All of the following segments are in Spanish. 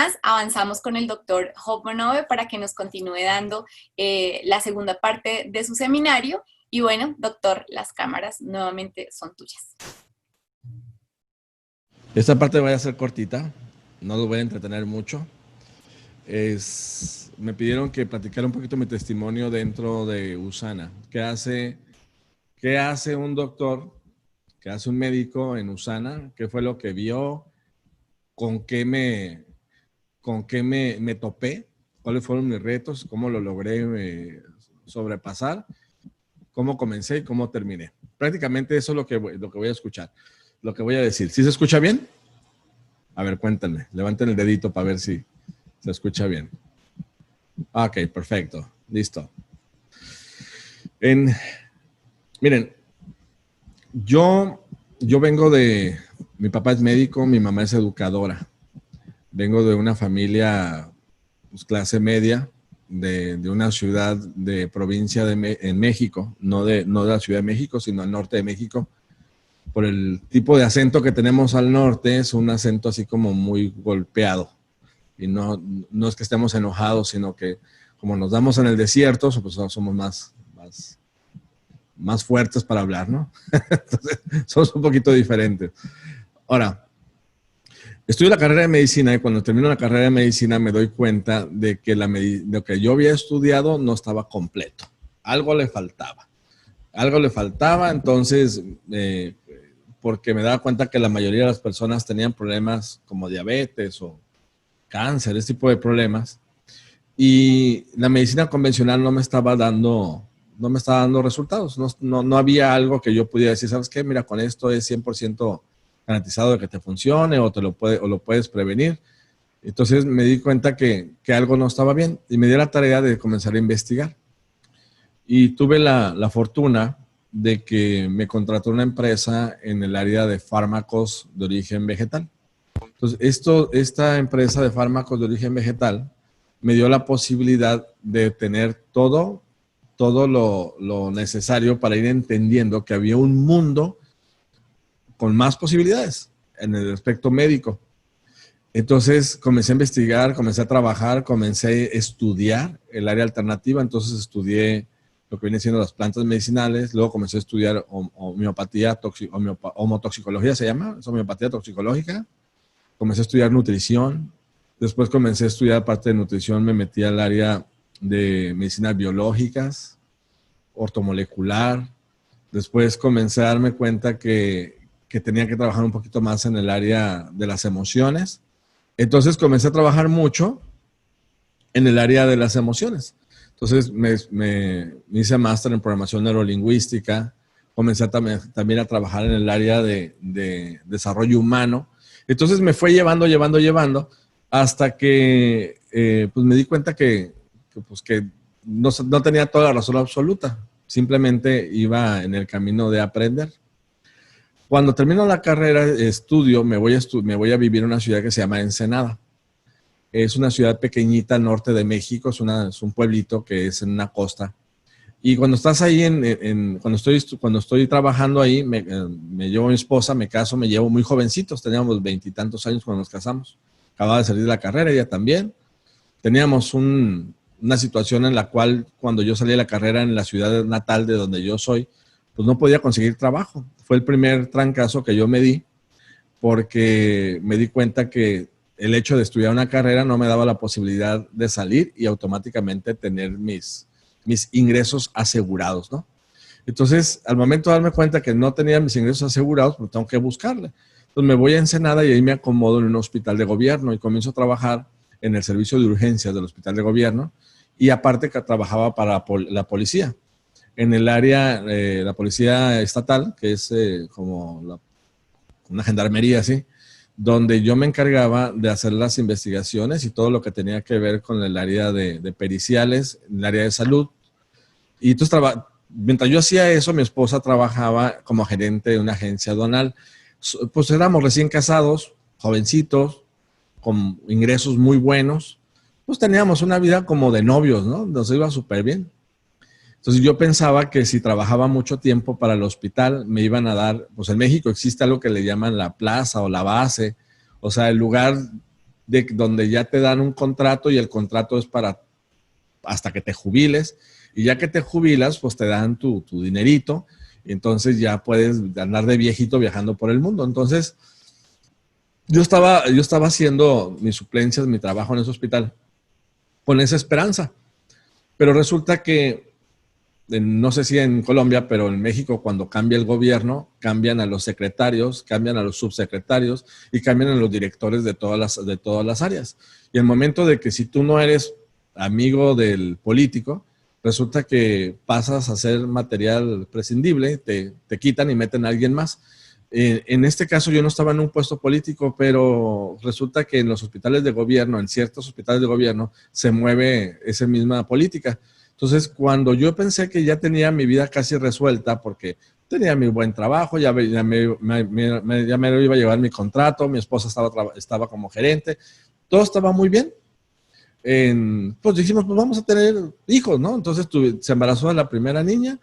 más, avanzamos con el doctor Job Bonove para que nos continúe dando la segunda parte de su seminario. Y bueno, doctor, las cámaras nuevamente son tuyas. Esta parte voy a ser cortita, no lo voy a entretener mucho. Me pidieron que platicara un poquito mi testimonio dentro de USANA. ¿Qué hace un doctor? ¿Qué hace un médico en USANA? ¿Qué fue lo que vio? ¿Con qué me topé? ¿Cuáles fueron mis retos? ¿Cómo lo logré sobrepasar? ¿Cómo comencé y cómo terminé? Prácticamente eso es lo que voy a escuchar, lo que voy a decir. ¿Sí se escucha bien? A ver, cuéntenme. Levanten el dedito para ver si se escucha bien. Ok, perfecto. Listo. Miren, yo vengo de... Mi papá es médico, mi mamá es educadora. Vengo de una familia pues, clase media, de una ciudad de provincia en México, no de la Ciudad de México, sino al norte de México. Por el tipo de acento que tenemos al norte, es un acento así como muy golpeado. Y no es que estemos enojados, sino que como nos damos en el desierto, pues somos más fuertes para hablar, ¿no? Entonces, somos un poquito diferentes. Ahora, estudio la carrera de medicina y cuando termino la carrera de medicina me doy cuenta de que lo que yo había estudiado no estaba completo. Algo le faltaba. Entonces, porque me daba cuenta que la mayoría de las personas tenían problemas como diabetes o cáncer, ese tipo de problemas. Y la medicina convencional no me estaba dando resultados. No había algo que yo pudiera decir, ¿sabes qué? Mira, con esto es 100% garantizado de que te funcione o lo puedes prevenir. Entonces me di cuenta que algo no estaba bien y me di la tarea de comenzar a investigar. Y tuve la fortuna de que me contrató una empresa en el área de fármacos de origen vegetal. Entonces, esta empresa de fármacos de origen vegetal me dio la posibilidad de tener todo lo necesario para ir entendiendo que había un mundo con más posibilidades en el aspecto médico. Entonces comencé a investigar, comencé a trabajar, comencé a estudiar el área alternativa. Entonces estudié lo que viene siendo las plantas medicinales, luego comencé a estudiar homeopatía, homotoxicología se llama, es homeopatía toxicológica. Comencé a estudiar nutrición, después comencé a estudiar parte de nutrición, me metí al área de medicinas biológicas, ortomolecular. Después comencé a darme cuenta que tenía que trabajar un poquito más en el área de las emociones. Entonces comencé a trabajar mucho en el área de las emociones. Entonces me hice máster en programación neurolingüística, comencé también a trabajar en el área de desarrollo humano. Entonces me fue llevando, hasta que pues me di cuenta que no tenía toda la razón absoluta. Simplemente iba en el camino de aprender. Cuando termino la carrera, me voy a vivir en una ciudad que se llama Ensenada. Es una ciudad pequeñita al norte de México, es un pueblito que es en una costa. Y cuando estás ahí, cuando estoy trabajando ahí, me llevo a mi esposa, me caso, me llevo muy jovencitos, teníamos 20 y tantos años cuando nos casamos. Acababa de salir de la carrera, ella también. Teníamos una situación en la cual cuando yo salí de la carrera en la ciudad natal de donde yo soy, pues no podía conseguir trabajo. Fue el primer trancazo que yo me di porque me di cuenta que el hecho de estudiar una carrera no me daba la posibilidad de salir y automáticamente tener mis ingresos asegurados, ¿no? Entonces, al momento de darme cuenta que no tenía mis ingresos asegurados, pues tengo que buscarle. Entonces me voy a Ensenada y ahí me acomodo en un hospital de gobierno y comienzo a trabajar en el servicio de urgencias del hospital de gobierno y aparte que trabajaba para la policía. En el área, la policía estatal, que es como una gendarmería así, donde yo me encargaba de hacer las investigaciones y todo lo que tenía que ver con el área de periciales, el área de salud. Y entonces, mientras yo hacía eso, mi esposa trabajaba como gerente de una agencia aduanal. Pues éramos recién casados, jovencitos, con ingresos muy buenos. Pues teníamos una vida como de novios, ¿no? Nos iba súper bien. Entonces yo pensaba que si trabajaba mucho tiempo para el hospital, me iban a dar, pues en México existe algo que le llaman la plaza o la base, o sea, el lugar de donde ya te dan un contrato y el contrato es para hasta que te jubiles, y ya que te jubilas, pues te dan tu dinerito, y entonces ya puedes andar de viejito viajando por el mundo. Entonces, yo estaba haciendo mis suplencias, mi trabajo en ese hospital, con esa esperanza. Pero resulta que, no sé si en Colombia, pero en México, cuando cambia el gobierno, cambian a los secretarios, cambian a los subsecretarios y cambian a los directores de todas las áreas. Y el momento de que si tú no eres amigo del político, resulta que pasas a ser material prescindible, te quitan y meten a alguien más. En este caso yo no estaba en un puesto político, pero resulta que en los hospitales de gobierno, en ciertos hospitales de gobierno, se mueve esa misma política. Entonces, cuando yo pensé que ya tenía mi vida casi resuelta, porque tenía mi buen trabajo, ya me lo iba a llevar mi contrato, mi esposa estaba como gerente, todo estaba muy bien. Pues dijimos, pues vamos a tener hijos, ¿no? Entonces se embarazó la primera niña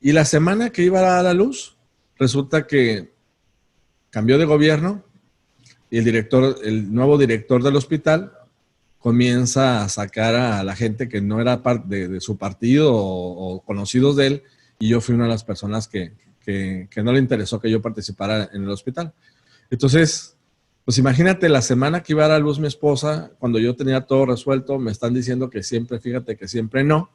y la semana que iba a dar a la luz, resulta que cambió de gobierno y el nuevo director del hospital comienza a sacar a la gente que no era parte de su partido o conocidos de él, y yo fui una de las personas que no le interesó que yo participara en el hospital. Entonces, pues imagínate, la semana que iba a dar a luz mi esposa, cuando yo tenía todo resuelto, me están diciendo que siempre, fíjate que siempre no.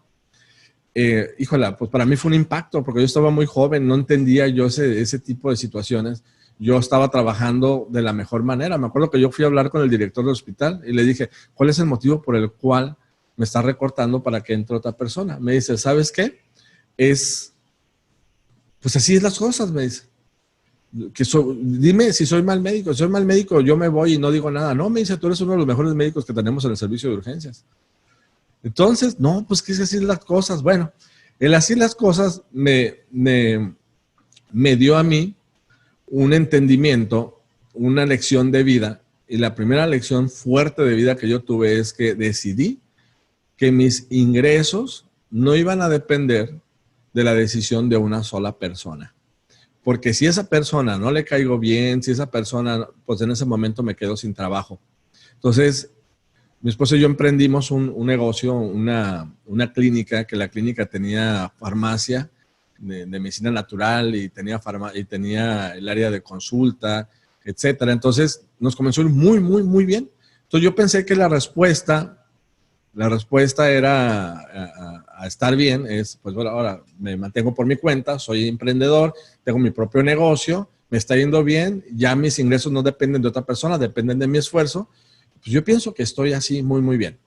Híjola, pues para mí fue un impacto, porque yo estaba muy joven, no entendía yo ese tipo de situaciones. Yo estaba trabajando de la mejor manera. Me acuerdo que yo fui a hablar con el director del hospital y le dije, ¿cuál es el motivo por el cual me está recortando para que entre otra persona? Me dice, ¿sabes qué? Pues así es las cosas, me dice. Dime si soy mal médico. Si soy mal médico, yo me voy y no digo nada. No, me dice, tú eres uno de los mejores médicos que tenemos en el servicio de urgencias. Entonces, no, pues que es así las cosas. Bueno, el así las cosas me dio a mí un entendimiento, una lección de vida. Y la primera lección fuerte de vida que yo tuve es que decidí que mis ingresos no iban a depender de la decisión de una sola persona. Porque si esa persona no le caigo bien, si esa persona, pues en ese momento me quedo sin trabajo. Entonces, mi esposo y yo emprendimos un negocio, una clínica, que la clínica tenía farmacia de medicina natural y tenía el área de consulta, etcétera. Entonces, nos comenzó a ir muy, muy, muy bien. Entonces, yo pensé que la respuesta era a estar bien, pues bueno, ahora me mantengo por mi cuenta, soy emprendedor, tengo mi propio negocio, me está yendo bien, ya mis ingresos no dependen de otra persona, dependen de mi esfuerzo. Pues yo pienso que estoy así muy, muy bien.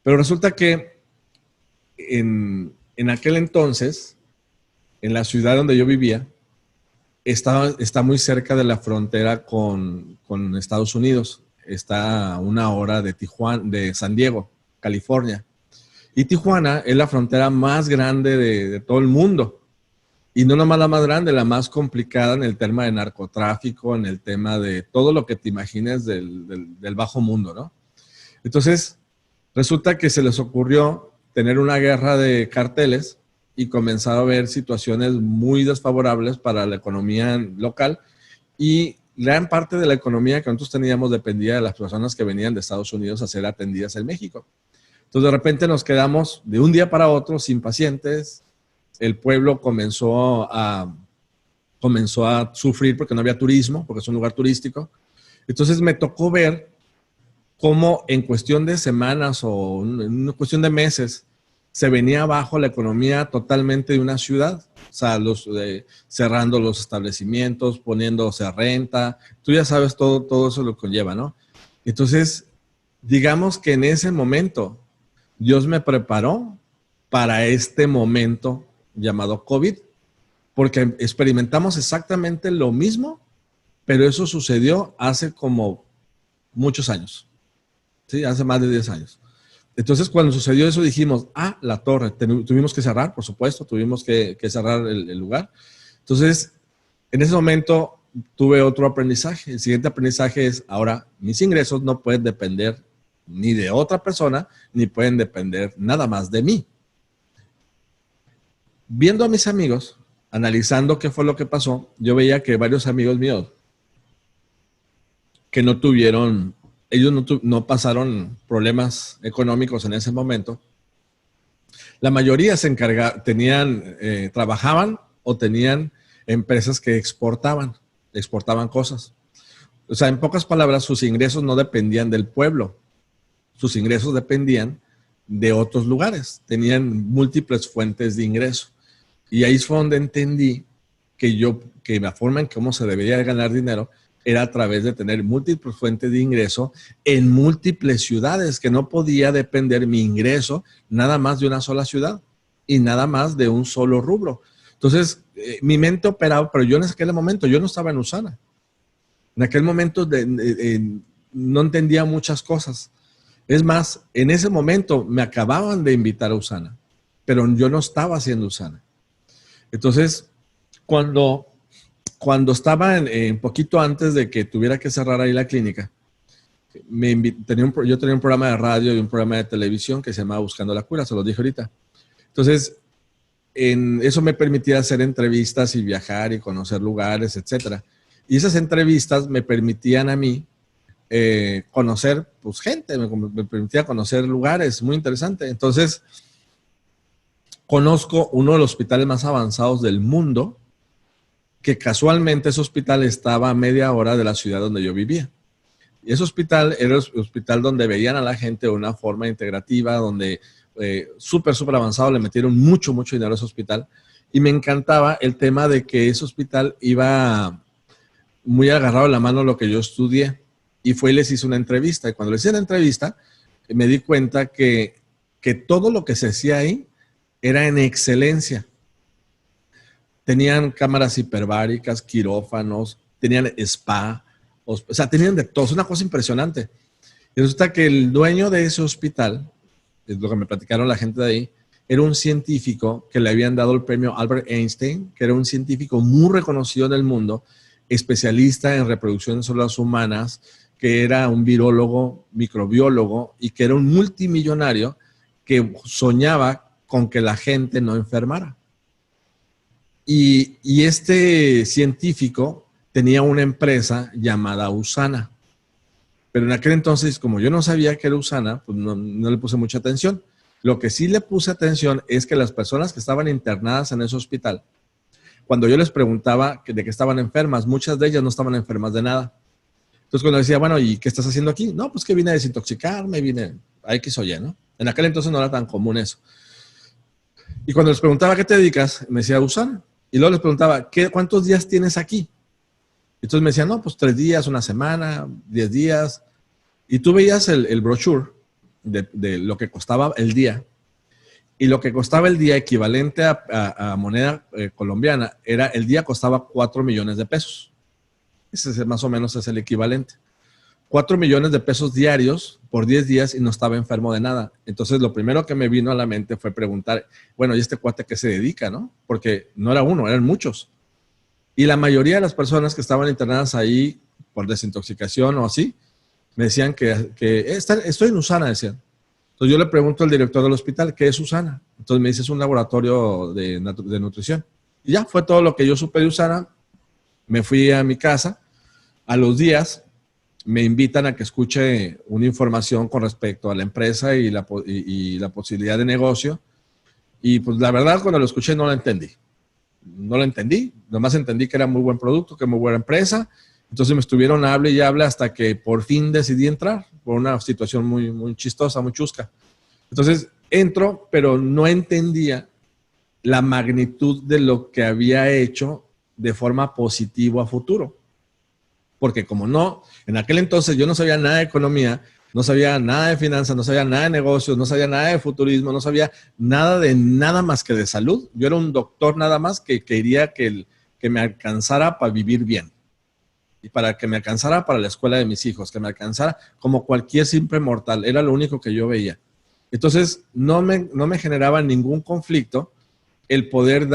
Pero resulta que en aquel entonces, en la ciudad donde yo vivía, está muy cerca de la frontera con Estados Unidos. Está a una hora de Tijuana, de San Diego, California. Y Tijuana es la frontera más grande de todo el mundo. Y no nomás la más grande, la más complicada en el tema de narcotráfico, en el tema de todo lo que te imagines del bajo mundo, ¿no? Entonces, resulta que se les ocurrió tener una guerra de carteles y comenzar a ver situaciones muy desfavorables para la economía local, y gran parte de la economía que nosotros teníamos dependía de las personas que venían de Estados Unidos a ser atendidas en México. Entonces, de repente nos quedamos de un día para otro sin pacientes. El pueblo comenzó a sufrir porque no había turismo, porque es un lugar turístico. Entonces me tocó ver cómo en cuestión de semanas o en cuestión de meses se venía abajo la economía totalmente de una ciudad. O sea, cerrando los establecimientos, poniéndose a renta. Tú ya sabes todo eso lo conlleva, ¿no? Entonces, digamos que en ese momento Dios me preparó para este momento llamado COVID, porque experimentamos exactamente lo mismo, pero eso sucedió hace como muchos años, ¿sí? Hace más de 10 años. Entonces, cuando sucedió eso, dijimos, la torre, tuvimos que cerrar, por supuesto, tuvimos que cerrar el lugar. Entonces, en ese momento tuve otro aprendizaje. El siguiente aprendizaje es, ahora, mis ingresos no pueden depender ni de otra persona, ni pueden depender nada más de mí. Viendo a mis amigos, analizando qué fue lo que pasó, yo veía que varios amigos míos que no tuvieron ellos no pasaron problemas económicos en ese momento. La mayoría trabajaban o tenían empresas que exportaban cosas. O sea, en pocas palabras, sus ingresos no dependían del pueblo, sus ingresos dependían de otros lugares, tenían múltiples fuentes de ingreso. Y ahí fue donde entendí que la forma en cómo se debería ganar dinero era a través de tener múltiples fuentes de ingreso en múltiples ciudades, que no podía depender mi ingreso nada más de una sola ciudad y nada más de un solo rubro. Entonces, mi mente operaba, pero yo en aquel momento, yo no estaba en USANA. En aquel momento no entendía muchas cosas. Es más, en ese momento me acababan de invitar a USANA, pero yo no estaba haciendo USANA. Entonces, cuando estaba en poquito antes de que tuviera que cerrar ahí la clínica, yo tenía un programa de radio y un programa de televisión que se llamaba Buscando la Cura, se lo dije ahorita. Entonces, eso me permitía hacer entrevistas y viajar y conocer lugares, etcétera. Y esas entrevistas me permitían a mí conocer pues, gente, me permitía conocer lugares, muy interesante. Entonces, conozco uno de los hospitales más avanzados del mundo, que casualmente ese hospital estaba a media hora de la ciudad donde yo vivía. Y ese hospital era el hospital donde veían a la gente de una forma integrativa, donde súper avanzado, le metieron mucho dinero a ese hospital. Y me encantaba el tema de que ese hospital iba muy agarrado de la mano a lo que yo estudié. Y les hice una entrevista. Y cuando les hice la entrevista, me di cuenta que todo lo que se hacía ahí era en excelencia. Tenían cámaras hiperbáricas, quirófanos, tenían spa, o sea, tenían de todo. Es una cosa impresionante. Y resulta que el dueño de ese hospital, es lo que me platicaron la gente de ahí, era un científico que le habían dado el premio Albert Einstein, que era un científico muy reconocido en el mundo, especialista en reproducción de células humanas, que era un virólogo, microbiólogo, y que era un multimillonario que soñaba con que la gente no enfermara. Y este científico tenía una empresa llamada USANA. Pero en aquel entonces, como yo no sabía que era USANA, pues no le puse mucha atención. Lo que sí le puse atención es que las personas que estaban internadas en ese hospital, cuando yo les preguntaba de que estaban enfermas, muchas de ellas no estaban enfermas de nada. Entonces cuando decía, bueno, ¿y qué estás haciendo aquí? No, pues que vine a desintoxicarme, vine a X o Y, ¿no? En aquel entonces no era tan común eso. Y cuando les preguntaba, ¿a qué te dedicas? Me decía, USANA. Y luego les preguntaba, ¿cuántos días tienes aquí? Entonces me decían, no, pues 3 días, 1 semana, 10 días. Y tú veías el brochure de lo que costaba el día. Y lo que costaba el día equivalente a moneda colombiana, el día costaba 4 millones de pesos. Ese más o menos es el equivalente. 4 millones de pesos diarios por 10 días y no estaba enfermo de nada. Entonces, lo primero que me vino a la mente fue preguntar, bueno, ¿y este cuate qué se dedica, no? Porque no era uno, eran muchos. Y la mayoría de las personas que estaban internadas ahí por desintoxicación o así, me decían que estoy en USANA, decían. Entonces, yo le pregunto al director del hospital, ¿qué es USANA? Entonces, me dice, es un laboratorio de nutrición. Y ya, fue todo lo que yo supe de USANA. Me fui a mi casa. A los días me invitan a que escuche una información con respecto a la empresa y la posibilidad de negocio. Y pues la verdad, cuando lo escuché no lo entendí. No lo entendí, nomás entendí que era muy buen producto, que muy buena empresa. Entonces me estuvieron hable y hable hasta que por fin decidí entrar por una situación muy chistosa, muy chusca. Entonces entro, pero no entendía la magnitud de lo que había hecho de forma positiva a futuro. Porque como no, en aquel entonces yo no sabía nada de economía, no sabía nada de finanzas, no sabía nada de negocios, no sabía nada de futurismo, no sabía nada de nada más que de salud. Yo era un doctor nada más que quería que me alcanzara para vivir bien. Y para que me alcanzara para la escuela de mis hijos, que me alcanzara como cualquier simple mortal. Era lo único que yo veía. Entonces no me generaba ningún conflicto el poder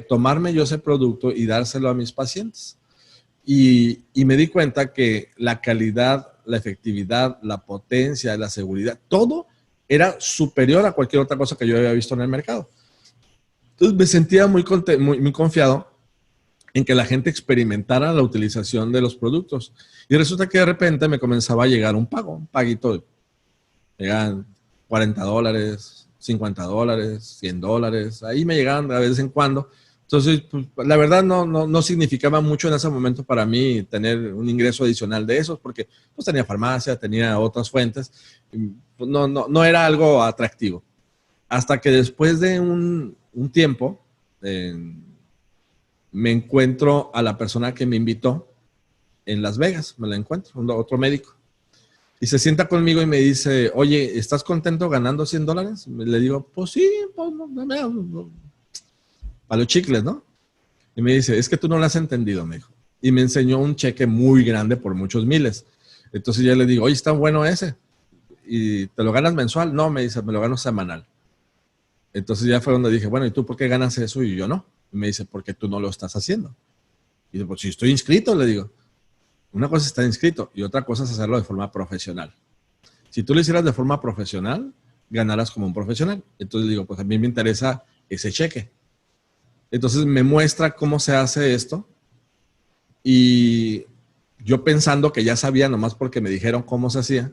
tomarme yo ese producto y dárselo a mis pacientes. Y me di cuenta que la calidad, la efectividad, la potencia, la seguridad, todo era superior a cualquier otra cosa que yo había visto en el mercado. Entonces me sentía muy confiado en que la gente experimentara la utilización de los productos. Y resulta que de repente me comenzaba a llegar un pago, un paguito. Llegaban $40, $50, $100. Ahí me llegaban de vez en cuando. Entonces, pues, la verdad no significaba mucho en ese momento para mí tener un ingreso adicional de esos, porque pues tenía farmacia, tenía otras fuentes. Pues, no era algo atractivo. Hasta que después de un tiempo, me encuentro a la persona que me invitó en Las Vegas, me la encuentro, otro médico. Y se sienta conmigo y me dice, oye, ¿estás contento ganando $100? Le digo, pues sí, pues, para los chicles, ¿no? Y me dice, es que tú no lo has entendido, me dijo. Y me enseñó un cheque muy grande por muchos miles. Entonces ya le digo, oye, está bueno ese. ¿Y te lo ganas mensual? No, me dice, me lo gano semanal. Entonces ya fue donde dije, bueno, ¿y tú por qué ganas eso y yo no? Y me dice, porque tú no lo estás haciendo. Y digo, pues si estoy inscrito, le digo. Una cosa es estar inscrito y otra cosa es hacerlo de forma profesional. Si tú lo hicieras de forma profesional, ganarás como un profesional. Entonces digo, pues a mí me interesa ese cheque. Entonces me muestra cómo se hace esto y yo pensando que ya sabía nomás porque me dijeron cómo se hacía.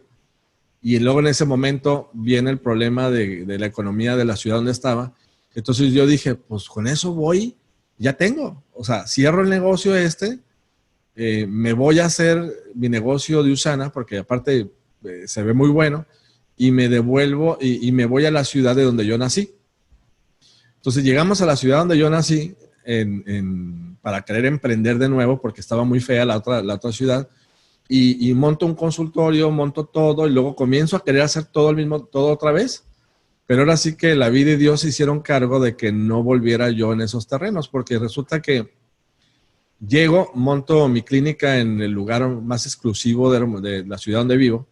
Y luego en ese momento viene el problema de la economía de la ciudad donde estaba. Entonces yo dije, pues con eso voy, ya tengo. O sea, cierro el negocio me voy a hacer mi negocio de Usana, porque aparte se ve muy bueno, y me devuelvo y me voy a la ciudad de donde yo nací. Entonces llegamos a la ciudad donde yo nací para querer emprender de nuevo, porque estaba muy fea la otra ciudad, y monto un consultorio, monto todo, y luego comienzo a querer hacer todo otra vez. Pero ahora sí que la vida y Dios se hicieron cargo de que no volviera yo en esos terrenos, porque resulta que llego, monto mi clínica en el lugar más exclusivo de la ciudad donde vivo,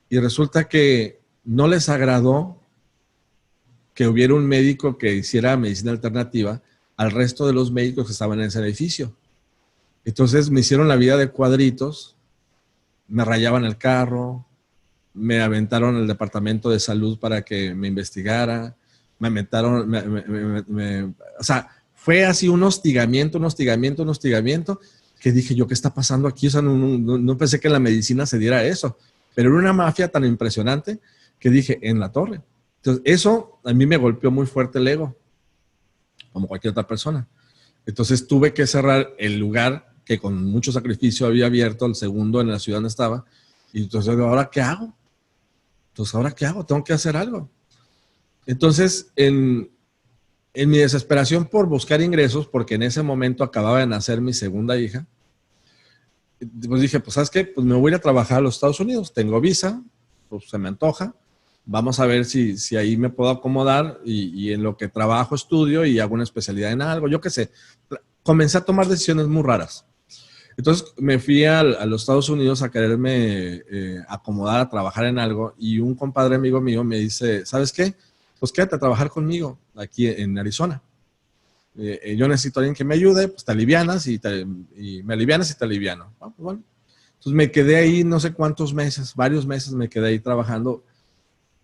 y resulta que no les agradó que hubiera un médico que hiciera medicina alternativa al resto de los médicos que estaban en ese edificio. Entonces me hicieron la vida de cuadritos, me rayaban el carro, me aventaron al departamento de salud para que me investigara, me aventaron, o sea, fue así un hostigamiento, que dije yo, ¿qué está pasando aquí? O sea, no pensé que en la medicina se diera eso, pero era una mafia tan impresionante que dije, en la torre. Entonces, eso a mí me golpeó muy fuerte el ego, como cualquier otra persona. Entonces tuve que cerrar el lugar que con mucho sacrificio había abierto, el segundo en la ciudad donde estaba, y entonces, ¿ahora qué hago? Tengo que hacer algo. Entonces, en mi desesperación por buscar ingresos, porque en ese momento acababa de nacer mi segunda hija, pues dije, pues ¿sabes qué? Pues me voy a ir a trabajar a los Estados Unidos, tengo visa, pues se me antoja, vamos a ver si ahí me puedo acomodar y en lo que trabajo, estudio y hago una especialidad en algo, yo qué sé. Comencé a tomar decisiones muy raras. Entonces me fui a los Estados Unidos a quererme acomodar a trabajar en algo y un compadre amigo mío me dice, ¿sabes qué? Pues quédate a trabajar conmigo aquí en Arizona. Yo necesito a alguien que me ayude, pues te alivianas y me alivianas y te aliviano. Ah, pues bueno. Entonces me quedé ahí no sé cuántos meses, varios meses me quedé ahí trabajando.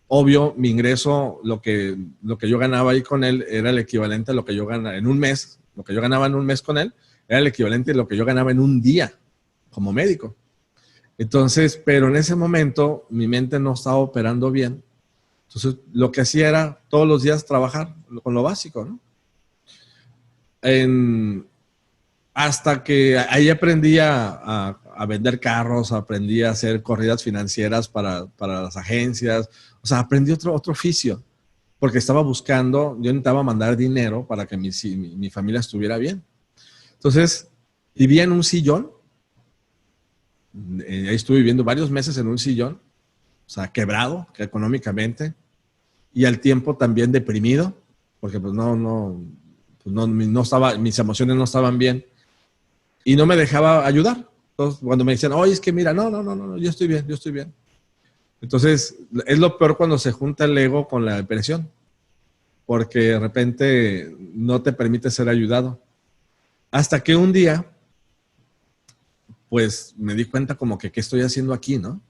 Obvio, mi ingreso, lo que yo ganaba ahí con él era el equivalente a lo que yo ganaba en un mes, lo que yo ganaba en un mes con él, era el equivalente a lo que yo ganaba en un día como médico. Entonces, pero en ese momento mi mente no estaba operando bien. Entonces, lo que hacía era todos los días trabajar con lo básico, ¿no? Hasta que ahí aprendí a vender carros, aprendí a hacer corridas financieras para las agencias. O sea, aprendí otro oficio, porque estaba buscando, yo necesitaba mandar dinero para que mi familia estuviera bien. Entonces, vivía en un sillón, ahí estuve viviendo varios meses en un sillón, o sea, quebrado económicamente, y al tiempo también deprimido, porque pues no estaba, mis emociones no estaban bien, y no me dejaba ayudar. Entonces, cuando me decían, oye, es que mira, no, yo estoy bien. Entonces, es lo peor cuando se junta el ego con la depresión, porque de repente no te permite ser ayudado. Hasta que un día, pues me di cuenta como que qué estoy haciendo aquí, ¿no?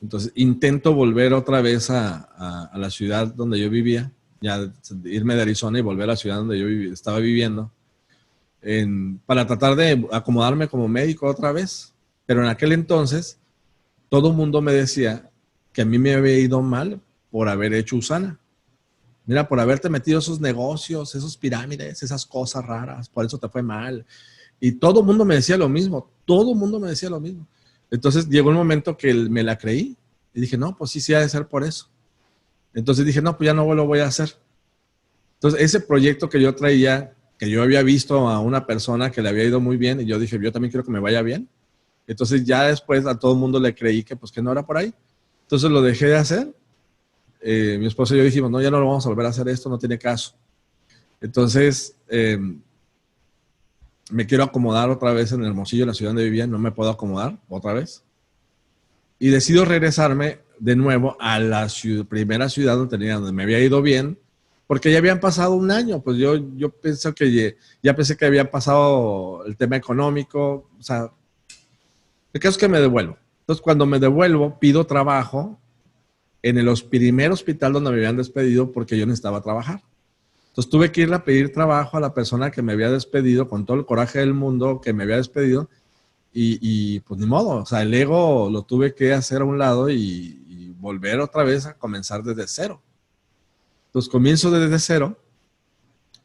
Entonces intento volver otra vez a la ciudad donde yo vivía, ya irme de Arizona y volver a la ciudad donde yo estaba viviendo. para tratar de acomodarme como médico otra vez. Pero en aquel entonces, todo el mundo me decía que a mí me había ido mal por haber hecho USANA. Mira, por haberte metido esos negocios, esos pirámides, esas cosas raras, por eso te fue mal. Y todo el mundo me decía lo mismo, todo el mundo me decía lo mismo. Entonces llegó un momento que me la creí y dije, no, pues sí, sí ha de ser por eso. Entonces dije, no, pues ya no lo voy a hacer. Entonces ese proyecto que yo traía, que yo había visto a una persona que le había ido muy bien y yo dije, yo también quiero que me vaya bien. Entonces ya después a todo el mundo le creí que pues que no era por ahí. Entonces lo dejé de hacer. Mi esposo y yo dijimos, no, ya no lo vamos a volver a hacer esto, no tiene caso. Entonces me quiero acomodar otra vez en Hermosillo, en la ciudad donde vivía, no me puedo acomodar otra vez. Y decido regresarme de nuevo a la primera ciudad donde me había ido bien, porque ya habían pasado un año. Pues yo pensé que ya pensé que había pasado el tema económico. O sea, el caso es que me devuelvo. Entonces, cuando me devuelvo, pido trabajo en el primer hospital donde me habían despedido porque yo necesitaba trabajar. Entonces tuve que ir a pedir trabajo a la persona que me había despedido con todo el coraje del mundo, que me había despedido, y pues ni modo, o sea, el ego lo tuve que hacer a un lado y volver otra vez a comenzar desde cero. Entonces comienzo desde cero,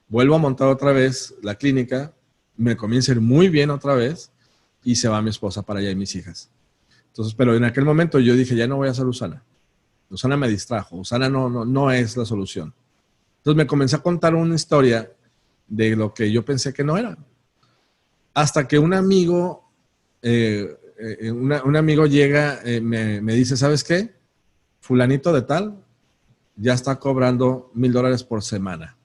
vuelvo a montar otra vez la clínica, me comienza a ir muy bien otra vez y se va mi esposa para allá y mis hijas. Entonces, pero en aquel momento yo dije, ya no voy a hacer USANA. USANA me distrajo, USANA no es la solución. Entonces me comencé a contar una historia de lo que yo pensé que no era. Hasta que un amigo llega, me dice, ¿sabes qué? Fulanito de tal ya está cobrando $1,000 por semana.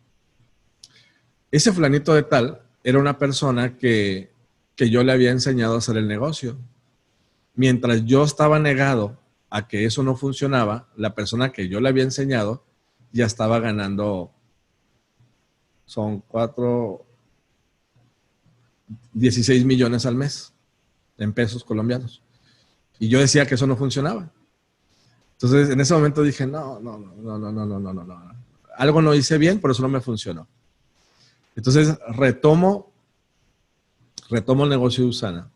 Ese fulanito de tal era una persona que yo le había enseñado a hacer el negocio. Mientras yo estaba negado a que eso no funcionaba, la persona que yo le había enseñado ya estaba ganando, son 16 millones al mes en pesos colombianos. Y yo decía que eso no funcionaba. Entonces, en ese momento dije, no. Algo no hice bien, por eso no me funcionó. Entonces, retomo el negocio de USANA.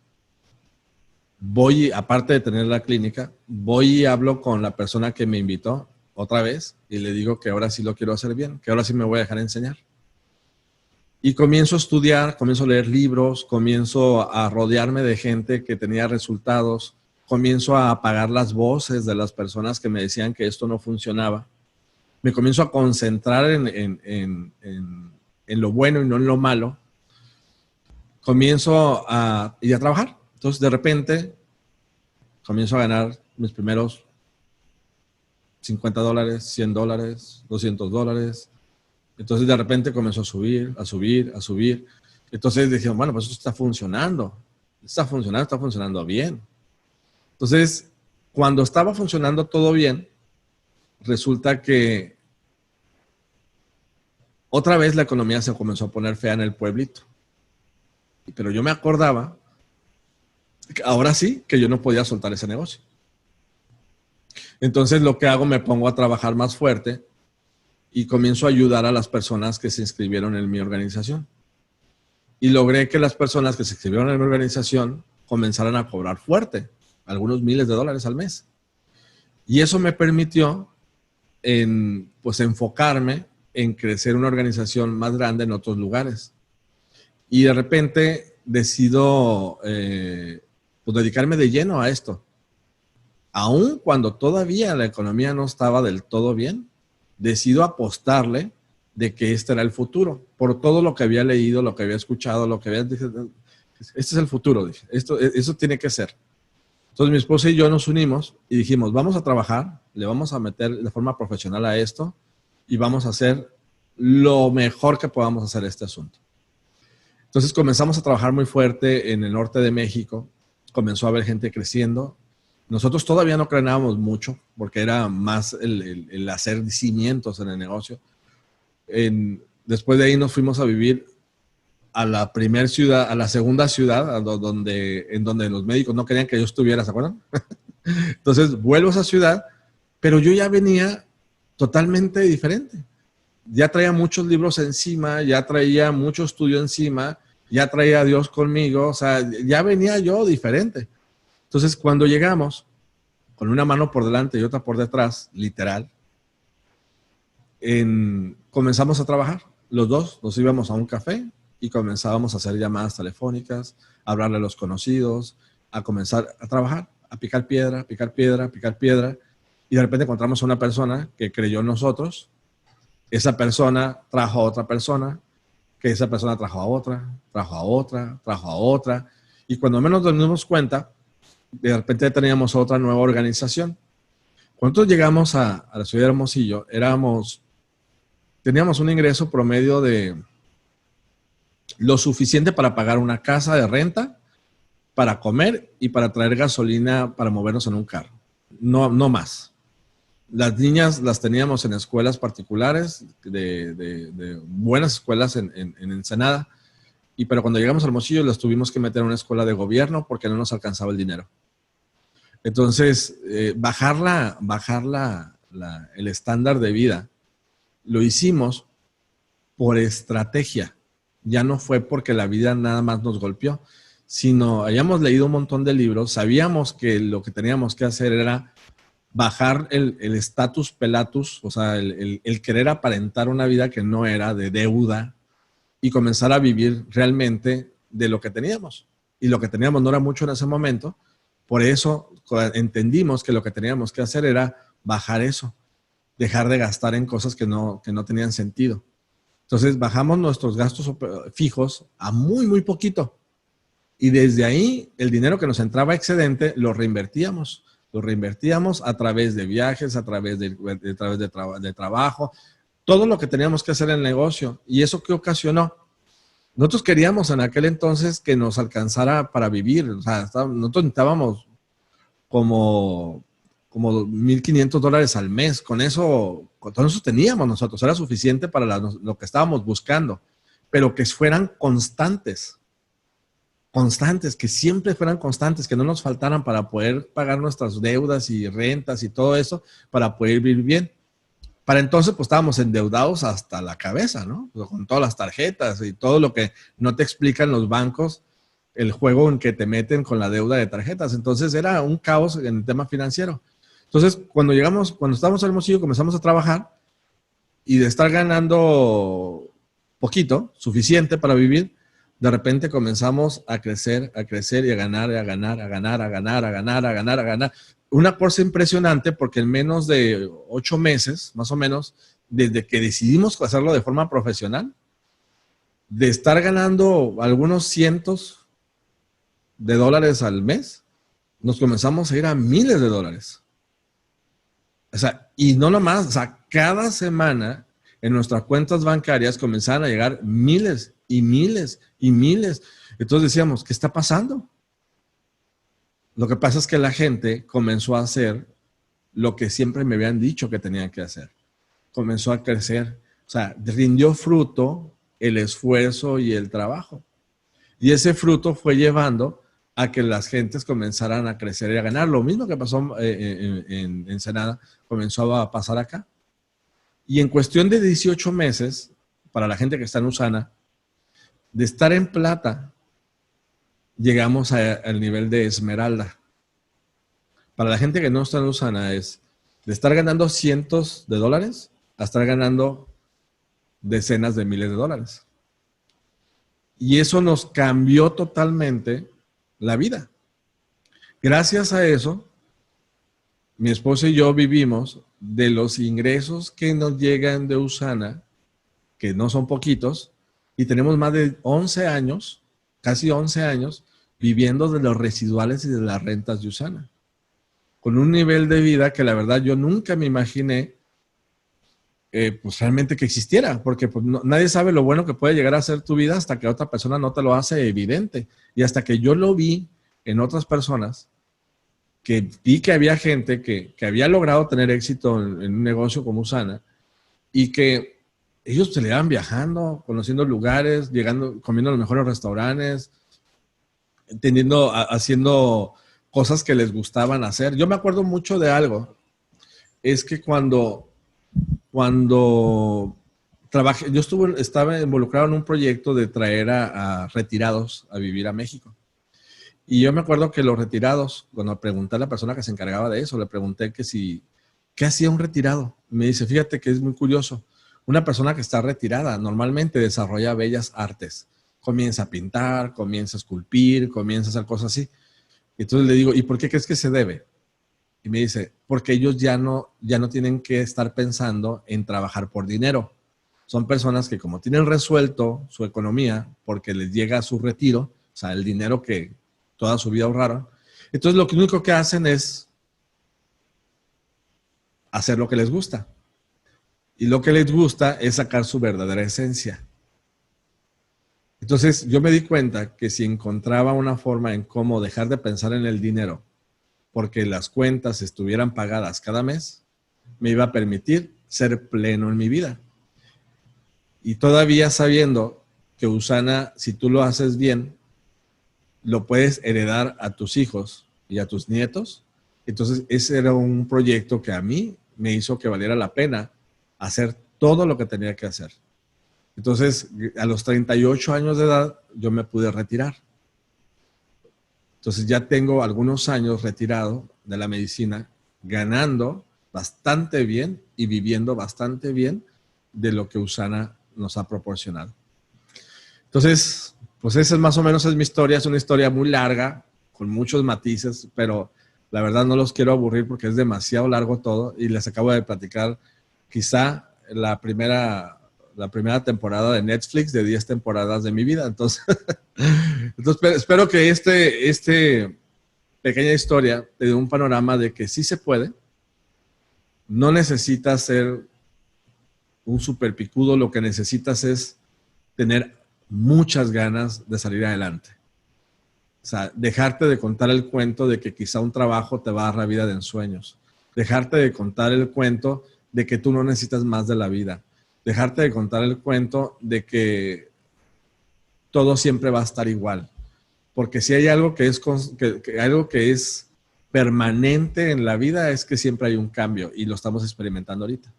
Voy, aparte de tener la clínica, voy y hablo con la persona que me invitó otra vez y le digo que ahora sí lo quiero hacer bien, que ahora sí me voy a dejar enseñar. Y comienzo a estudiar, comienzo a leer libros, comienzo a rodearme de gente que tenía resultados, comienzo a apagar las voces de las personas que me decían que esto no funcionaba. Me comienzo a concentrar en lo bueno y no en lo malo. Comienzo a trabajar. Entonces, de repente, comienzo a ganar mis primeros $50, $100, $200. Entonces, de repente comenzó a subir. Entonces dije, bueno, pues esto está funcionando. Está funcionando bien. Entonces, cuando estaba funcionando todo bien, resulta que otra vez la economía se comenzó a poner fea en el pueblito. Pero yo me acordaba, ahora sí, que yo no podía soltar ese negocio. Entonces lo que hago, me pongo a trabajar más fuerte y comienzo a ayudar a las personas que se inscribieron en mi organización. Y logré que las personas que se inscribieron en mi organización comenzaran a cobrar fuerte, algunos miles de dólares al mes. Y eso me permitió pues enfocarme en crecer una organización más grande en otros lugares. Y de repente decido pues dedicarme de lleno a esto. Aun cuando todavía la economía no estaba del todo bien, decido apostarle de que este era el futuro. Por todo lo que había leído, lo que había escuchado, lo que había dicho, este es el futuro, dije. Eso tiene que ser. Entonces mi esposa y yo nos unimos y dijimos, vamos a trabajar, le vamos a meter de forma profesional a esto y vamos a hacer lo mejor que podamos hacer este asunto. Entonces comenzamos a trabajar muy fuerte en el norte de México, comenzó a haber gente creciendo. Nosotros todavía no creábamos mucho porque era más el hacer cimientos en el negocio. Después de ahí nos fuimos a vivir a la primera ciudad, a la segunda ciudad, en donde los médicos no querían que yo estuviera, ¿se acuerdan? Entonces vuelvo a esa ciudad, pero yo ya venía totalmente diferente. Ya traía muchos libros encima, ya traía mucho estudio encima ya traía a Dios conmigo, o sea, ya venía yo diferente. Entonces, cuando llegamos, con una mano por delante y otra por detrás, literal, comenzamos a trabajar. Los dos nos íbamos a un café y comenzábamos a hacer llamadas telefónicas, a hablarle a los conocidos, a comenzar a trabajar, a picar piedra, picar piedra, picar piedra. Y de repente encontramos a una persona que creyó en nosotros. Esa persona trajo a otra persona, que esa persona trajo a otra, trajo a otra, trajo a otra. Y cuando menos nos dimos cuenta, de repente teníamos otra nueva organización. Cuando llegamos a la ciudad de Hermosillo, teníamos un ingreso promedio de lo suficiente para pagar una casa de renta, para comer y para traer gasolina para movernos en un carro. No, no más. Las niñas las teníamos en escuelas particulares, de buenas escuelas en Ensenada, pero cuando llegamos a Hermosillo las tuvimos que meter en una escuela de gobierno porque no nos alcanzaba el dinero. Entonces, bajar el estándar de vida lo hicimos por estrategia. Ya no fue porque la vida nada más nos golpeó, sino habíamos leído un montón de libros, sabíamos que lo que teníamos que hacer era bajar el status pelatus, o sea, el querer aparentar una vida que no era, de deuda, y comenzar a vivir realmente de lo que teníamos. Y lo que teníamos no era mucho en ese momento, por eso entendimos que lo que teníamos que hacer era bajar eso, dejar de gastar en cosas que no tenían sentido. Entonces bajamos nuestros gastos fijos a muy, muy poquito. Y desde ahí el dinero que nos entraba excedente lo reinvertíamos. Lo reinvertíamos a través de viajes, a través de trabajo, todo lo que teníamos que hacer en el negocio. ¿Y eso qué ocasionó? Nosotros queríamos en aquel entonces que nos alcanzara para vivir. O sea, nosotros necesitábamos como $1,500 al mes. Con todo eso teníamos nosotros. Era suficiente para lo que estábamos buscando. Pero que fueran constantes, que siempre fueran constantes, que no nos faltaran para poder pagar nuestras deudas y rentas y todo eso, para poder vivir bien. Para entonces, pues estábamos endeudados hasta la cabeza, ¿no? Con todas las tarjetas y todo lo que no te explican los bancos, el juego en que te meten con la deuda de tarjetas. Entonces era un caos en el tema financiero. Entonces, cuando estábamos en Hermosillo, comenzamos a trabajar y de estar ganando poquito, suficiente para vivir, de repente comenzamos a crecer y a ganar, a ganar, a ganar, a ganar, a ganar, a ganar, a ganar. Una cosa impresionante porque en menos de 8 meses, más o menos, desde que decidimos hacerlo de forma profesional, de estar ganando algunos cientos de dólares al mes, nos comenzamos a ir a miles de dólares. O sea, y no nomás, o sea, cada semana en nuestras cuentas bancarias comenzaban a llegar miles y miles y miles. Entonces decíamos, ¿qué está pasando? Lo que pasa es que la gente comenzó a hacer lo que siempre me habían dicho que tenían que hacer. Comenzó a crecer. O sea, rindió fruto el esfuerzo y el trabajo. Y ese fruto fue llevando a que las gentes comenzaran a crecer y a ganar. Lo mismo que pasó en Ensenada, comenzó a pasar acá. Y en cuestión de 18 meses, para la gente que está en Usana, de estar en plata, llegamos al nivel de esmeralda. Para la gente que no está en Usana es de estar ganando cientos de dólares a estar ganando decenas de miles de dólares. Y eso nos cambió totalmente la vida. Gracias a eso, mi esposa y yo vivimos de los ingresos que nos llegan de Usana, que no son poquitos, y tenemos más de 11 años, casi 11 años, viviendo de los residuales y de las rentas de Usana. Con un nivel de vida que la verdad yo nunca me imaginé pues realmente que existiera, porque pues, nadie sabe lo bueno que puede llegar a ser tu vida hasta que otra persona no te lo hace evidente. Y hasta que yo lo vi en otras personas, que vi que había gente que había logrado tener éxito en un negocio como Usana y que ellos se le iban viajando, conociendo lugares, llegando, comiendo los mejores restaurantes, haciendo cosas que les gustaban hacer. Yo me acuerdo mucho de algo, es que cuando estaba involucrado en un proyecto de traer a retirados a vivir a México. Y yo me acuerdo que los retirados, cuando pregunté a la persona que se encargaba de eso, le pregunté ¿qué hacía un retirado? Me dice, fíjate que es muy curioso. Una persona que está retirada normalmente desarrolla bellas artes. Comienza a pintar, comienza a esculpir, comienza a hacer cosas así. Entonces le digo, ¿y por qué crees que se debe? Y me dice, porque ellos ya no tienen que estar pensando en trabajar por dinero. Son personas que como tienen resuelto su economía porque les llega a su retiro, o sea, el dinero que toda su vida ahorraron, entonces lo único que hacen es hacer lo que les gusta. Y lo que les gusta es sacar su verdadera esencia. Entonces yo me di cuenta que si encontraba una forma en cómo dejar de pensar en el dinero porque las cuentas estuvieran pagadas cada mes, me iba a permitir ser pleno en mi vida. Y todavía sabiendo que Usana, si tú lo haces bien, lo puedes heredar a tus hijos y a tus nietos. Entonces ese era un proyecto que a mí me hizo que valiera la pena hacer todo lo que tenía que hacer. Entonces, a los 38 años de edad, yo me pude retirar. Entonces ya tengo algunos años retirado de la medicina, ganando bastante bien y viviendo bastante bien de lo que Usana nos ha proporcionado. Entonces, pues esa es más o menos es mi historia. Es una historia muy larga, con muchos matices, pero la verdad no los quiero aburrir porque es demasiado largo todo y les acabo de platicar quizá la primera temporada de Netflix de 10 temporadas de mi vida. Entonces, espero que este pequeña historia te dé un panorama de que sí se puede. No necesitas ser un super picudo, lo que necesitas es tener muchas ganas de salir adelante. O sea, dejarte de contar el cuento de que quizá un trabajo te va a dar la vida de ensueños. Dejarte de contar el cuento de que tú no necesitas más de la vida. Dejarte de contar el cuento de que todo siempre va a estar igual. Porque si hay algo algo que es permanente en la vida es que siempre hay un cambio y lo estamos experimentando ahorita.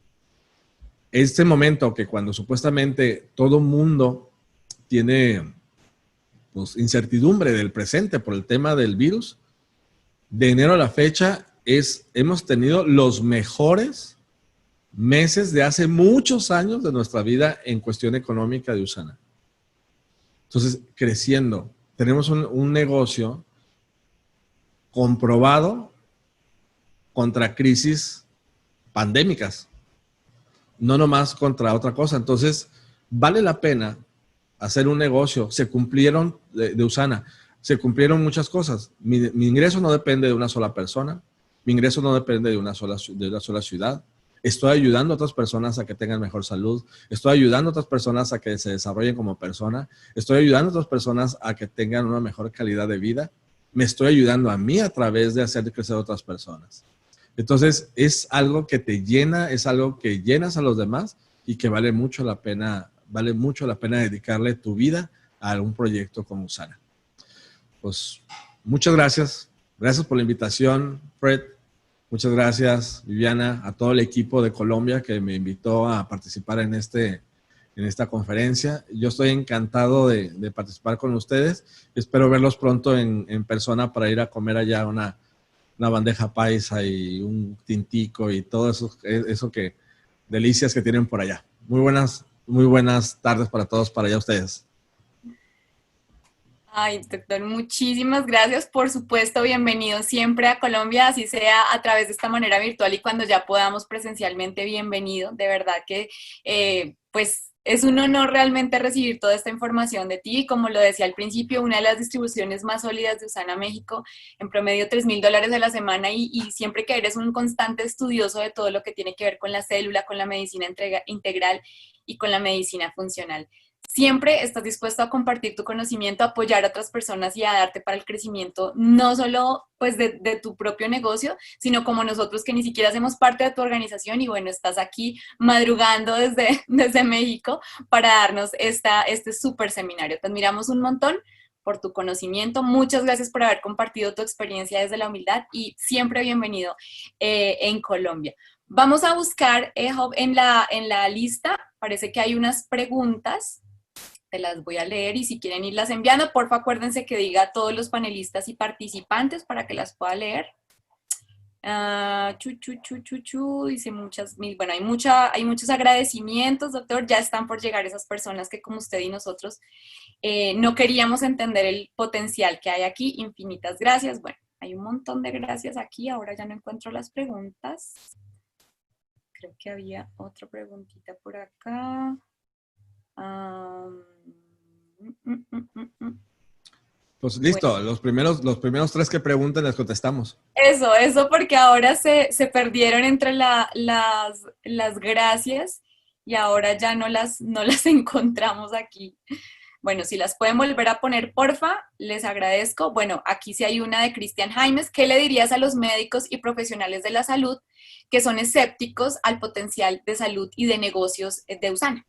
Este momento que cuando supuestamente todo mundo tiene pues, incertidumbre del presente por el tema del virus, de enero a la fecha hemos tenido los mejores meses de hace muchos años de nuestra vida en cuestión económica de Usana. Entonces, creciendo, tenemos un negocio comprobado contra crisis pandémicas, no nomás contra otra cosa. Entonces, vale la pena hacer un negocio. Se cumplieron de Usana, se cumplieron muchas cosas. Mi ingreso no depende de una sola persona, mi ingreso no depende de una sola ciudad. Estoy ayudando a otras personas a que tengan mejor salud. Estoy ayudando a otras personas a que se desarrollen como persona. Estoy ayudando a otras personas a que tengan una mejor calidad de vida. Me estoy ayudando a mí a través de hacer crecer a otras personas. Entonces, es algo que te llena, es algo que llenas a los demás y que vale mucho la pena dedicarle tu vida a un proyecto como Usana. Pues, muchas gracias. Gracias por la invitación, Fred. Muchas gracias, Viviana, a todo el equipo de Colombia que me invitó a participar en esta conferencia. Yo estoy encantado de participar con ustedes. Espero verlos pronto en persona para ir a comer allá una bandeja paisa y un tintico y todo eso que delicias que tienen por allá. Muy buenas tardes para todos, para allá ustedes. Ay, doctor, muchísimas gracias. Por supuesto, bienvenido siempre a Colombia, así sea a través de esta manera virtual y cuando ya podamos presencialmente, bienvenido. De verdad que, pues, es un honor realmente recibir toda esta información de ti. Y como lo decía al principio, una de las distribuciones más sólidas de Usana México, en promedio $3,000 a la semana y siempre que eres un constante estudioso de todo lo que tiene que ver con la célula, con la medicina integral y con la medicina funcional. Siempre estás dispuesto a compartir tu conocimiento, a apoyar a otras personas y a darte para el crecimiento, no solo pues de tu propio negocio, sino como nosotros que ni siquiera hacemos parte de tu organización y bueno, estás aquí madrugando desde México para darnos este súper seminario. Te admiramos un montón por tu conocimiento. Muchas gracias por haber compartido tu experiencia desde la humildad y siempre bienvenido en Colombia. Vamos a buscar, Job, en la lista, parece que hay unas preguntas, te las voy a leer y si quieren irlas enviando, porfa acuérdense que diga a todos los panelistas y participantes para que las pueda leer. Dice bueno, hay muchos agradecimientos, doctor, ya están por llegar esas personas que como usted y nosotros no queríamos entender el potencial que hay aquí, infinitas gracias. Bueno, hay un montón de gracias aquí, ahora ya no encuentro las preguntas. Creo que había otra preguntita por acá. Pues listo, bueno, los primeros 3 que pregunten les contestamos. Eso porque ahora se perdieron entre las gracias y ahora ya no las encontramos aquí. Bueno, si las pueden volver a poner, porfa, les agradezco. Bueno, aquí sí hay una de Cristian Jaimes. ¿Qué le dirías a los médicos y profesionales de la salud que son escépticos al potencial de salud y de negocios de USANA?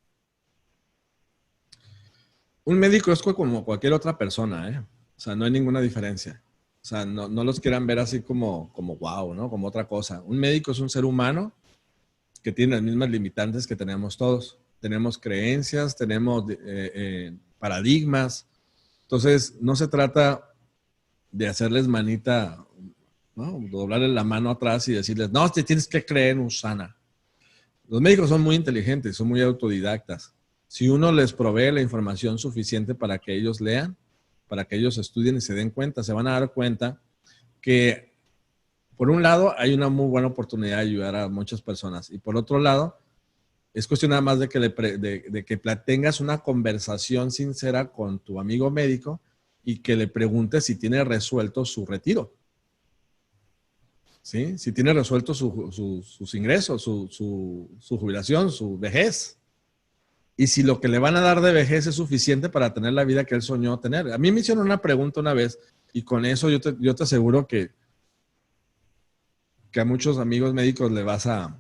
Un médico es como cualquier otra persona, ¿eh? O sea, no hay ninguna diferencia. O sea, no los quieran ver así como wow, ¿no? Como otra cosa. Un médico es un ser humano que tiene las mismas limitantes que tenemos todos. Tenemos creencias, tenemos paradigmas. Entonces, no se trata de hacerles manita, ¿no? Doblarles la mano atrás y decirles, no, te tienes que creer en USANA. Los médicos son muy inteligentes, son muy autodidactas. Si uno les provee la información suficiente para que ellos lean, para que ellos estudien y se den cuenta, se van a dar cuenta que, por un lado, hay una muy buena oportunidad de ayudar a muchas personas. Y por otro lado, es cuestión nada más de que tengas una conversación sincera con tu amigo médico y que le preguntes si tiene resuelto su retiro. ¿Sí? Si tiene resuelto sus ingresos, su jubilación, su vejez. Y si lo que le van a dar de vejez es suficiente para tener la vida que él soñó tener. A mí me hicieron una pregunta una vez y con eso yo te aseguro que a muchos amigos médicos les vas a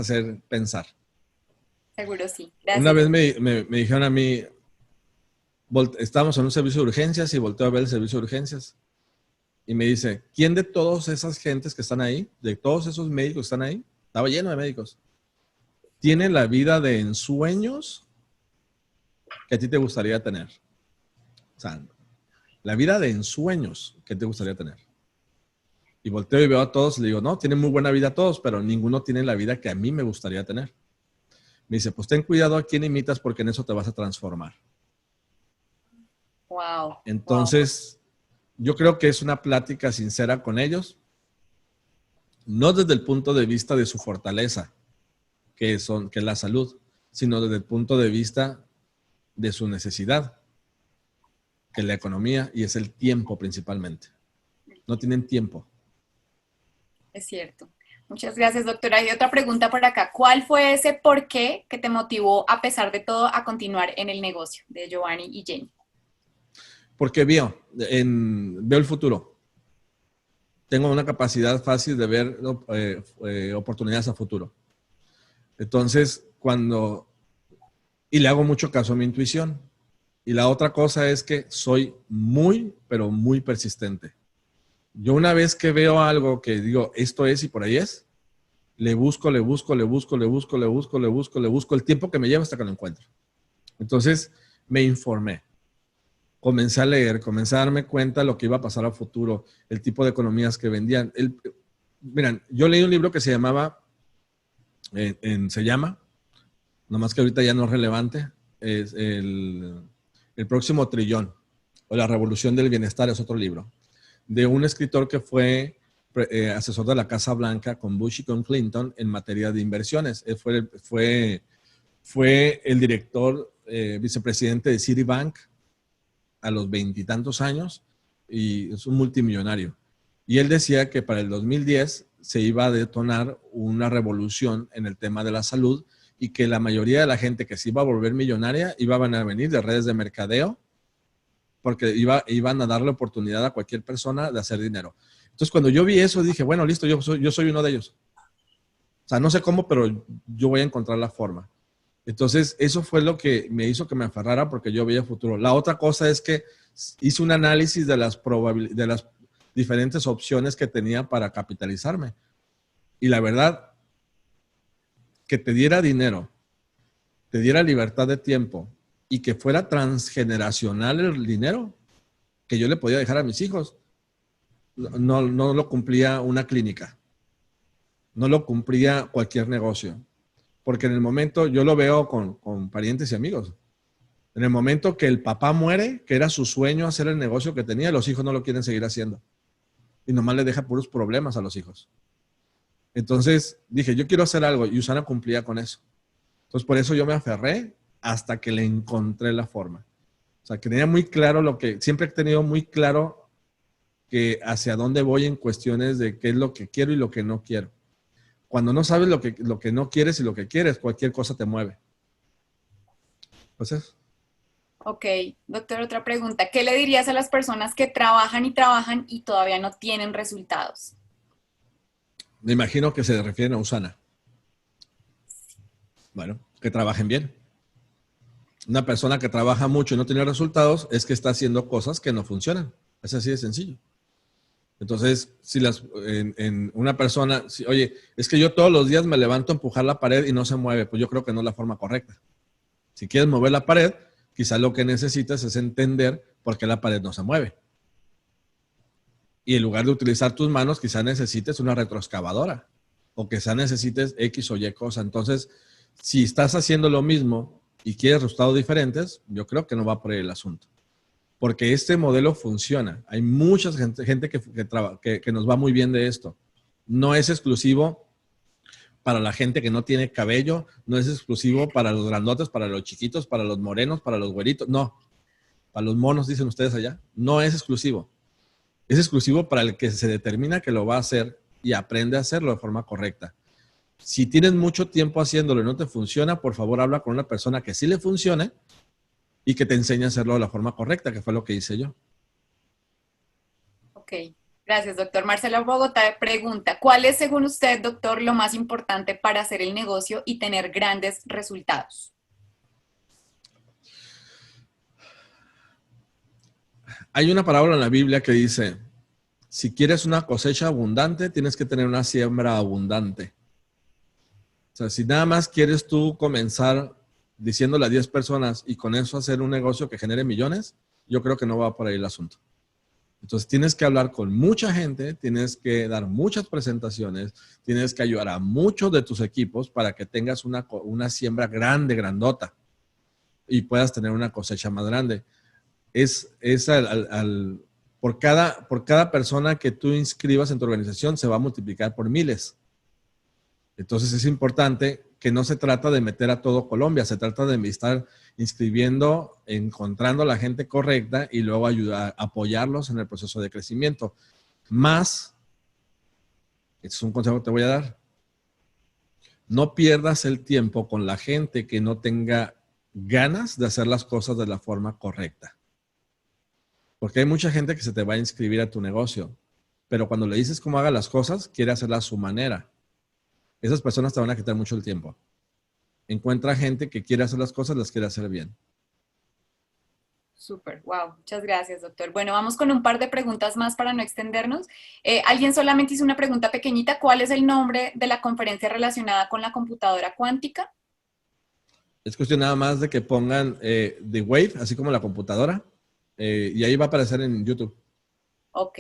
hacer pensar. Seguro sí. Gracias. Una vez me dijeron a mí, estábamos en un servicio de urgencias y volteo a ver el servicio de urgencias y me dice, ¿quién de todas esas gentes que están ahí, de todos esos médicos que están ahí, estaba lleno de médicos, tiene la vida de ensueños que a ti te gustaría tener? O sea, la vida de ensueños que te gustaría tener. Y volteo y veo a todos y le digo, no, tienen muy buena vida todos, pero ninguno tiene la vida que a mí me gustaría tener. Me dice, pues ten cuidado a quién imitas porque en eso te vas a transformar. Wow. Entonces, yo creo que es una plática sincera con ellos, no desde el punto de vista de su fortaleza, que es la salud, sino desde el punto de vista de su necesidad, que es la economía y es el tiempo principalmente. No tienen tiempo. Es cierto. Muchas gracias, doctora. Y otra pregunta por acá. ¿Cuál fue ese por qué que te motivó, a pesar de todo, a continuar en el negocio de Giovanni y Jenny? Porque veo el futuro. Tengo una capacidad fácil de ver oportunidades a futuro. Entonces, y le hago mucho caso a mi intuición. Y la otra cosa es que soy muy, pero muy persistente. Yo una vez que veo algo que digo, esto es y por ahí es, le busco el tiempo que me lleva hasta que lo encuentro. Entonces, me informé. Comencé a leer, comencé a darme cuenta de lo que iba a pasar a futuro, el tipo de economías que vendían. Miren, yo leí un libro que se llama, nomás que ahorita ya no es relevante, es el próximo trillón, o la revolución del bienestar, es otro libro, de un escritor que fue asesor de la Casa Blanca con Bush y con Clinton en materia de inversiones. Él fue el director, vicepresidente de Citibank a los 20 y tantos años y es un multimillonario. Y él decía que para el 2010 se iba a detonar una revolución en el tema de la salud y que la mayoría de la gente que se iba a volver millonaria iban a venir de redes de mercadeo porque iban a darle oportunidad a cualquier persona de hacer dinero. Entonces, cuando yo vi eso, dije, bueno, listo, yo soy uno de ellos. O sea, no sé cómo, pero yo voy a encontrar la forma. Entonces, eso fue lo que me hizo que me aferrara porque yo veía futuro. La otra cosa es que hice un análisis de las diferentes opciones que tenía para capitalizarme. Y la verdad, que te diera dinero, te diera libertad de tiempo y que fuera transgeneracional el dinero que yo le podía dejar a mis hijos, no lo cumplía una clínica, no lo cumplía cualquier negocio. Porque en el momento, yo lo veo con parientes y amigos, en el momento que el papá muere, que era su sueño hacer el negocio que tenía, los hijos no lo quieren seguir haciendo. Y nomás le deja puros problemas a los hijos. Entonces dije, yo quiero hacer algo y Usana cumplía con eso. Entonces por eso yo me aferré hasta que le encontré la forma. O sea, que tenía muy claro siempre he tenido muy claro que hacia dónde voy en cuestiones de qué es lo que quiero y lo que no quiero. Cuando no sabes lo que no quieres y lo que quieres, cualquier cosa te mueve. Entonces, Ok, doctor, otra pregunta. ¿Qué le dirías a las personas que trabajan y todavía no tienen resultados? me imagino que se refieren a Usana. Bueno, que trabajen bien. Una persona que trabaja mucho y no tiene resultados es que está haciendo cosas que no funcionan. Es así de sencillo. Entonces, si en una persona, oye, es que yo todos los días me levanto a empujar la pared y no se mueve, pues yo creo que no es la forma correcta. Si quieres mover la pared, quizás lo que necesitas es entender por qué la pared no se mueve. Y en lugar de utilizar tus manos, quizás necesites una retroexcavadora o quizás necesites X o Y cosa. Entonces, si estás haciendo lo mismo y quieres resultados diferentes, yo creo que no va por ahí el asunto. Porque este modelo funciona. Hay mucha gente que nos va muy bien de esto. No es exclusivo para la gente que no tiene cabello, no es exclusivo para los grandotes, para los chiquitos, para los morenos, para los güeritos. No, para los monos, dicen ustedes allá. No es exclusivo. Es exclusivo para el que se determina que lo va a hacer y aprende a hacerlo de forma correcta. Si tienes mucho tiempo haciéndolo y no te funciona, por favor habla con una persona que sí le funcione y que te enseñe a hacerlo de la forma correcta, que fue lo que hice yo. Ok, gracias, doctor. Marcelo Bogotá pregunta, ¿cuál es, según usted, doctor, lo más importante para hacer el negocio y tener grandes resultados? Hay una parábola en la Biblia que dice, si quieres una cosecha abundante, tienes que tener una siembra abundante. O sea, si nada más quieres tú comenzar diciéndole a 10 personas y con eso hacer un negocio que genere millones, yo creo que no va por ahí el asunto. Entonces tienes que hablar con mucha gente, tienes que dar muchas presentaciones, tienes que ayudar a muchos de tus equipos para que tengas una siembra grande, grandota y puedas tener una cosecha más grande. Por cada persona que tú inscribas en tu organización se va a multiplicar por miles. Entonces es importante que no se trata de meter a todo Colombia, se trata de estar inscribiendo, encontrando a la gente correcta y luego apoyarlos en el proceso de crecimiento. Más, este es un consejo que te voy a dar, no pierdas el tiempo con la gente que no tenga ganas de hacer las cosas de la forma correcta. Porque hay mucha gente que se te va a inscribir a tu negocio, pero cuando le dices cómo haga las cosas, quiere hacerlas a su manera. Esas personas te van a quitar mucho el tiempo. Encuentra gente que quiere hacer las cosas, las quiere hacer bien. Súper, wow, muchas gracias, doctor. Bueno, vamos con un par de preguntas más para no extendernos. Alguien solamente hizo una pregunta pequeñita. ¿Cuál es el nombre de la conferencia relacionada con la computadora cuántica? Es cuestión nada más de que pongan The Wave, así como la computadora, y ahí va a aparecer en YouTube. Ok.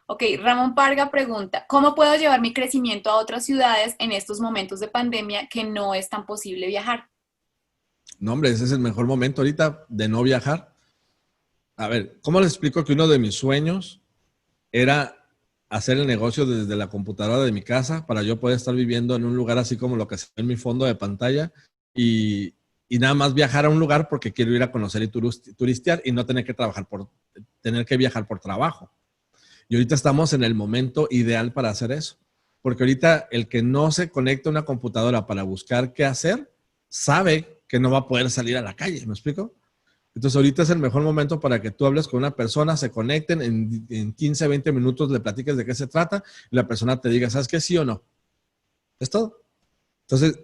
Ok, Ramón Parga pregunta, ¿cómo puedo llevar mi crecimiento a otras ciudades en estos momentos de pandemia que no es tan posible viajar? No, hombre, ese es el mejor momento ahorita de no viajar. A ver, ¿cómo les explico que uno de mis sueños era hacer el negocio desde la computadora de mi casa para yo poder estar viviendo en un lugar así como lo que se ve en mi fondo de pantalla y nada más viajar a un lugar porque quiero ir a conocer y turistear y no tener que viajar por trabajo? Y ahorita estamos en el momento ideal para hacer eso. Porque ahorita el que no se conecta a una computadora para buscar qué hacer, sabe que no va a poder salir a la calle. ¿Me explico? Entonces ahorita es el mejor momento para que tú hables con una persona, se conecten, en 15, 20 minutos le platiques de qué se trata y la persona te diga, ¿sabes qué? Sí o no. Es todo. Entonces,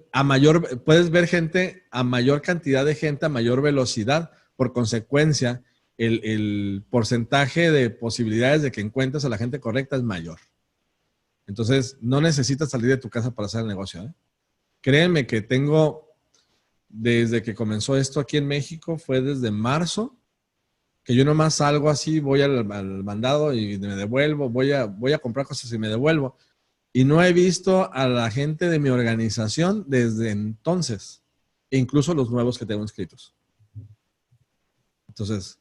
puedes ver gente, a mayor cantidad de gente, a mayor velocidad, por consecuencia, el porcentaje de posibilidades de que encuentres a la gente correcta es mayor. Entonces, no necesitas salir de tu casa para hacer el negocio, ¿eh? Créeme que desde que comenzó esto aquí en México, fue desde marzo, que yo nomás salgo así, voy al mandado y me devuelvo, voy a comprar cosas y me devuelvo. Y no he visto a la gente de mi organización desde entonces, e incluso los nuevos que tengo inscritos. Entonces,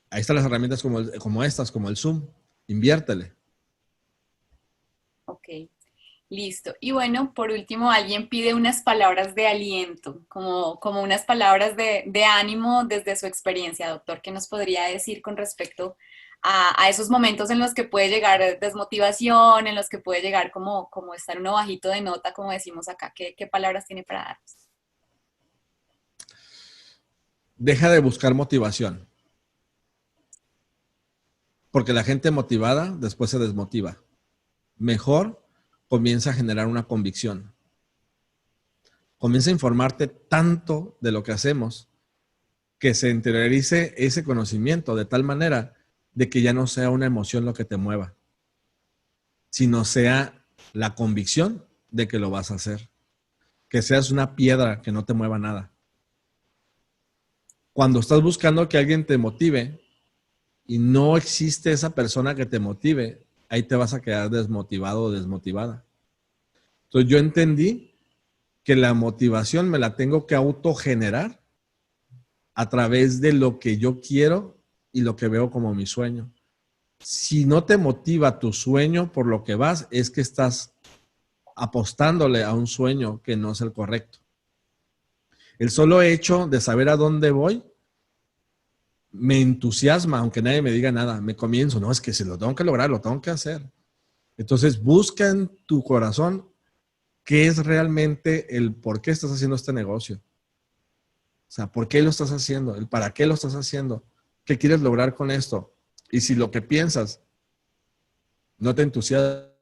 ahí están las herramientas como estas, como el Zoom. Inviértele. Ok, listo. Y bueno, por último, alguien pide unas palabras de aliento, como unas palabras de ánimo desde su experiencia, doctor. ¿Qué nos podría decir con respecto a esos momentos en los que puede llegar desmotivación, en los que puede llegar como estar uno bajito de nota, como decimos acá? ¿Qué palabras tiene para darnos? Deja de buscar motivación. Porque la gente motivada después se desmotiva. Mejor comienza a generar una convicción. Comienza a informarte tanto de lo que hacemos que se interiorice ese conocimiento de tal manera de que ya no sea una emoción lo que te mueva, sino sea la convicción de que lo vas a hacer. Que seas una piedra que no te mueva nada. Cuando estás buscando que alguien te motive y no existe esa persona que te motive, ahí te vas a quedar desmotivado o desmotivada. Entonces yo entendí que la motivación me la tengo que autogenerar a través de lo que yo quiero y lo que veo como mi sueño. Si no te motiva tu sueño por lo que vas, es que estás apostándole a un sueño que no es el correcto. El solo hecho de saber a dónde voy me entusiasma, aunque nadie me diga nada. Me comienzo, no, es que si lo tengo que lograr, lo tengo que hacer. Entonces busca en tu corazón qué es realmente el por qué estás haciendo este negocio. O sea, ¿por qué lo estás haciendo? ¿El para qué lo estás haciendo? ¿Qué quieres lograr con esto? Y si lo que piensas no te entusiasma,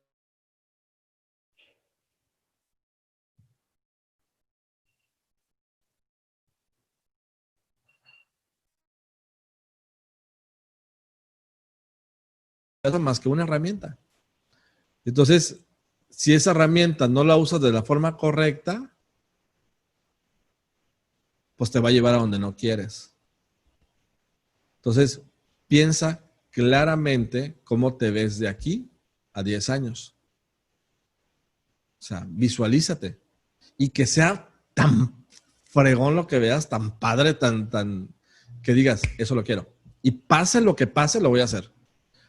es más que una herramienta. Entonces, si esa herramienta no la usas de la forma correcta, pues te va a llevar a donde no quieres. Entonces, piensa claramente cómo te ves de aquí a 10 años. O sea, visualízate. Y que sea tan fregón lo que veas, tan padre, que digas, eso lo quiero. Y pase lo que pase, lo voy a hacer.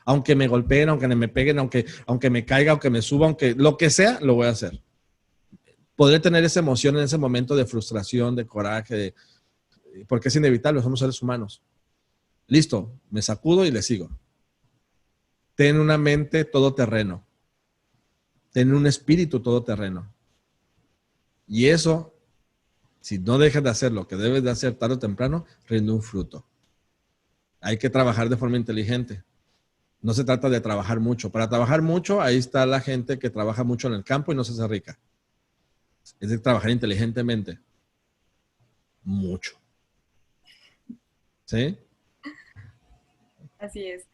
Aunque me golpeen, aunque me peguen, aunque me caiga, aunque me suba, aunque lo que sea, lo voy a hacer. Podré tener esa emoción en ese momento de frustración, de coraje, porque es inevitable, somos seres humanos. Listo, me sacudo y le sigo. Ten una mente todoterreno. Ten un espíritu todoterreno. Y eso, si no dejas de hacer lo que debes de hacer tarde o temprano, rinde un fruto. Hay que trabajar de forma inteligente. No se trata de trabajar mucho. Para trabajar mucho, ahí está la gente que trabaja mucho en el campo y no se hace rica. Es de trabajar inteligentemente. Mucho. ¿Sí? Así es.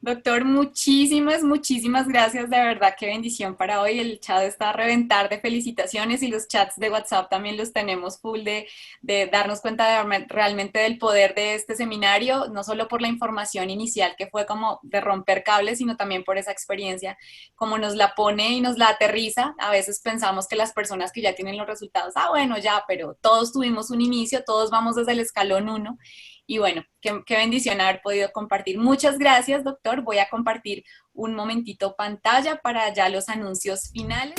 Doctor, muchísimas gracias. De verdad, qué bendición para hoy. El chat está a reventar de felicitaciones y los chats de WhatsApp también los tenemos full de darnos cuenta realmente del poder de este seminario, no solo por la información inicial que fue como de romper cables, sino también por esa experiencia, como nos la pone y nos la aterriza. A veces pensamos que las personas que ya tienen los resultados, bueno, ya, pero todos tuvimos un inicio, todos vamos desde el escalón 1. Y bueno, qué bendición haber podido compartir. Muchas gracias, doctor. Voy a compartir un momentito pantalla para ya los anuncios finales.